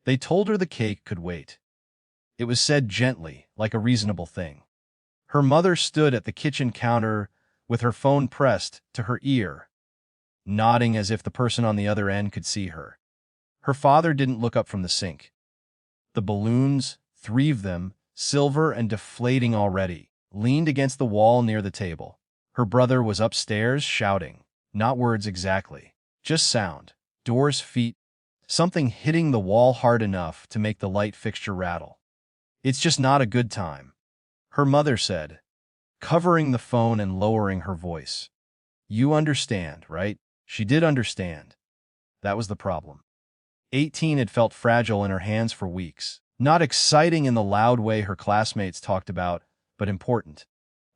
They told her the cake could wait. It was said gently, like a reasonable thing. Her mother stood at the kitchen counter with her phone pressed to her ear, nodding as if the person on the other end could see her. Her father didn't look up from the sink. The balloons, 3 of them, silver and deflating already, leaned against the wall near the table. Her brother was upstairs shouting, not words exactly, just sound, doors, feet, something hitting the wall hard enough to make the light fixture rattle. "It's just not a good time," her mother said, covering the phone and lowering her voice. "You understand, right?" She did understand. That was the problem. 18 had felt fragile in her hands for weeks. Not exciting in the loud way her classmates talked about, but important.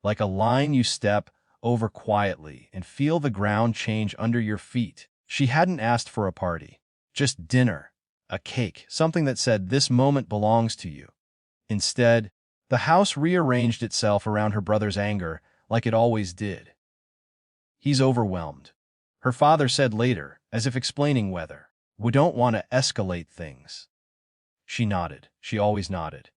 Like a line you step over quietly and feel the ground change under your feet. She hadn't asked for a party. Just dinner, a cake, something that said, "This moment belongs to you." Instead, the house rearranged itself around her brother's anger like it always did. "He's overwhelmed," her father said later, as if explaining whether we don't want to escalate things. She nodded. She always nodded.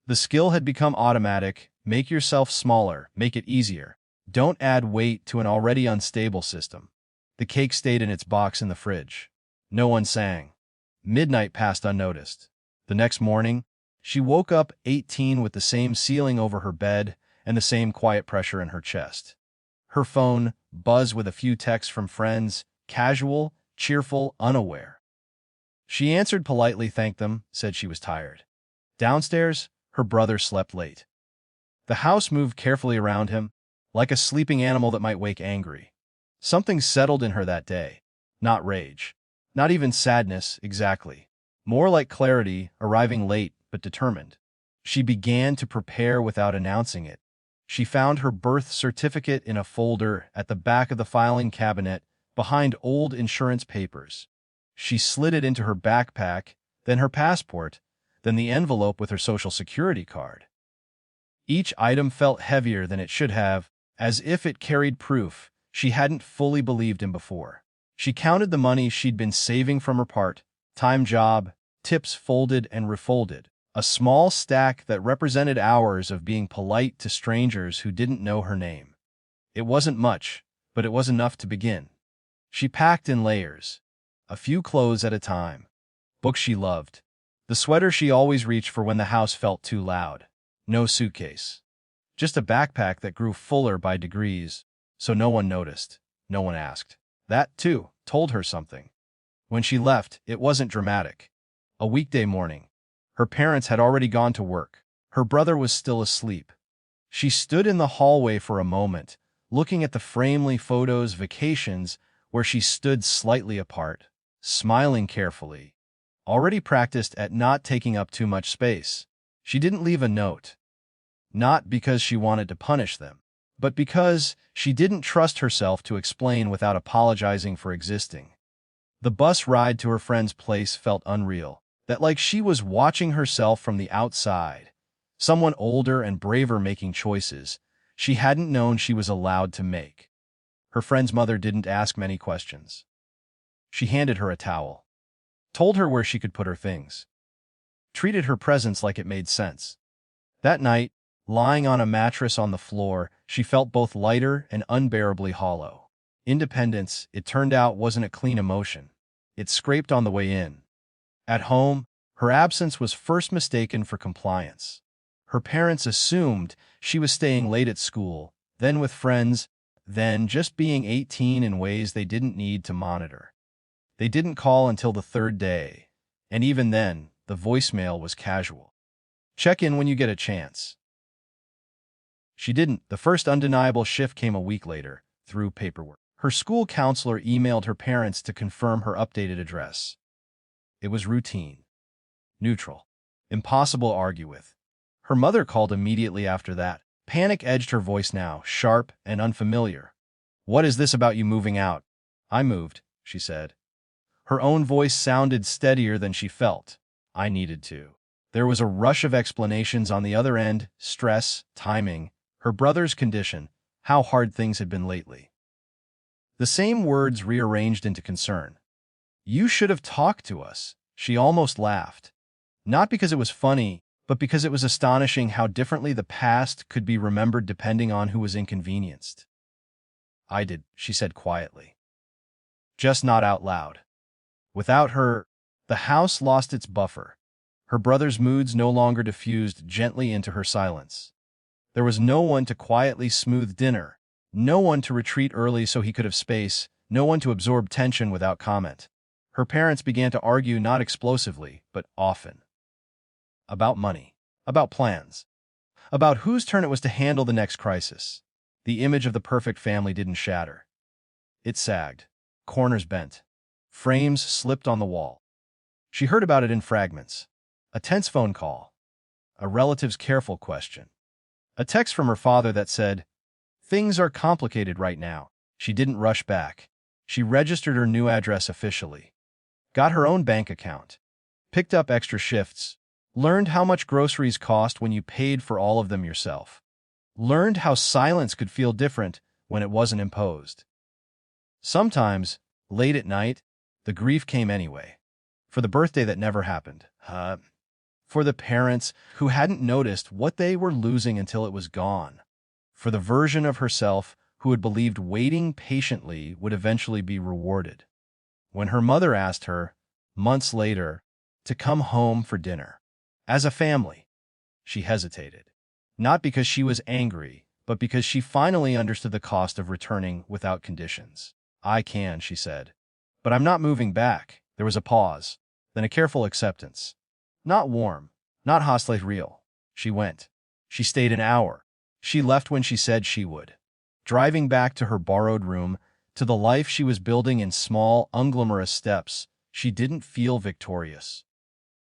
The skill had become automatic. Make yourself smaller, make it easier. Don't add weight to an already unstable system. The cake stayed in its box in the fridge. No one sang. Midnight passed unnoticed. The next morning, she woke up 18 with the same ceiling over her bed and the same quiet pressure in her chest. Her phone buzzed with a few texts from friends, casual, cheerful, unaware. She answered politely, thanked them, said she was tired. Downstairs, her brother slept late. The house moved carefully around him, like a sleeping animal that might wake angry. Something settled in her that day. Not rage. Not even sadness, exactly. More like clarity, arriving late but determined. She began to prepare without announcing it. She found her birth certificate in a folder at the back of the filing cabinet behind old insurance papers. She slid it into her backpack, then her passport, then the envelope with her social security card. Each item felt heavier than it should have, as if it carried proof she hadn't fully believed in before. She counted the money she'd been saving from her part-time job, tips folded and refolded, a small stack that represented hours of being polite to strangers who didn't know her name. It wasn't much, but it was enough to begin. She packed in layers, a few clothes at a time, books she loved, the sweater she always reached for when the house felt too loud. No suitcase. Just a backpack that grew fuller by degrees, so no one noticed, no one asked. That, too, told her something. When she left, it wasn't dramatic. A weekday morning. Her parents had already gone to work. Her brother was still asleep. She stood in the hallway for a moment, looking at the family photos, vacations, where she stood slightly apart, smiling carefully. Already practiced at not taking up too much space. She didn't leave a note. Not because she wanted to punish them, but because she didn't trust herself to explain without apologizing for existing. The bus ride to her friend's place felt unreal, that like she was watching herself from the outside, someone older and braver making choices she hadn't known she was allowed to make. Her friend's mother didn't ask many questions. She handed her a towel, told her where she could put her things, treated her presence like it made sense. That night, lying on a mattress on the floor, she felt both lighter and unbearably hollow. Independence, it turned out, wasn't a clean emotion. It scraped on the way in. At home, her absence was first mistaken for compliance. Her parents assumed she was staying late at school, then with friends, then just being 18 in ways they didn't need to monitor. They didn't call until the 3rd day, and even then, the voicemail was casual. Check in when you get a chance. She didn't. The first undeniable shift came a week later, through paperwork. Her school counselor emailed her parents to confirm her updated address. It was routine. Neutral. Impossible to argue with. Her mother called immediately after that. Panic edged her voice now, sharp and unfamiliar. "What is this about you moving out?" "I moved," she said. Her own voice sounded steadier than she felt. "I needed to." There was a rush of explanations on the other end, stress, timing, her brother's condition, how hard things had been lately. The same words rearranged into concern. "You should have talked to us." She almost laughed. Not because it was funny, but because it was astonishing how differently the past could be remembered depending on who was inconvenienced. "I did," she said quietly. Just not out loud. Without her, the house lost its buffer. Her brother's moods no longer diffused gently into her silence. There was no one to quietly smooth dinner, no one to retreat early so he could have space, no one to absorb tension without comment. Her parents began to argue not explosively, but often. About money, about plans, about whose turn it was to handle the next crisis. The image of the perfect family didn't shatter. It sagged, corners bent, frames slipped on the wall. She heard about it in fragments. A tense phone call, a relative's careful question, a text from her father that said, "Things are complicated right now." She didn't rush back. She registered her new address officially, got her own bank account, picked up extra shifts, learned how much groceries cost when you paid for all of them yourself, learned how silence could feel different when it wasn't imposed. Sometimes, late at night, the grief came anyway. For the birthday that never happened. For the parents who hadn't noticed what they were losing until it was gone. For the version of herself who had believed waiting patiently would eventually be rewarded. When her mother asked her, months later, to come home for dinner, as a family, she hesitated. Not because she was angry, but because she finally understood the cost of returning without conditions. "I can," she said, "but I'm not moving back." There was a pause, then a careful acceptance. Not warm, not hostile, real. She went. She stayed an hour. She left when she said she would. Driving back to her borrowed room, to the life she was building in small, unglamorous steps, she didn't feel victorious.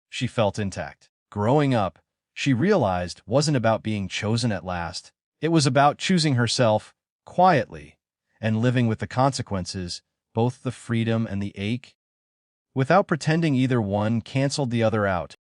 She felt intact. Growing up, she realized, wasn't about being chosen at last. It was about choosing herself, quietly, and living with the consequences, both the freedom and the ache, without pretending either one canceled the other out.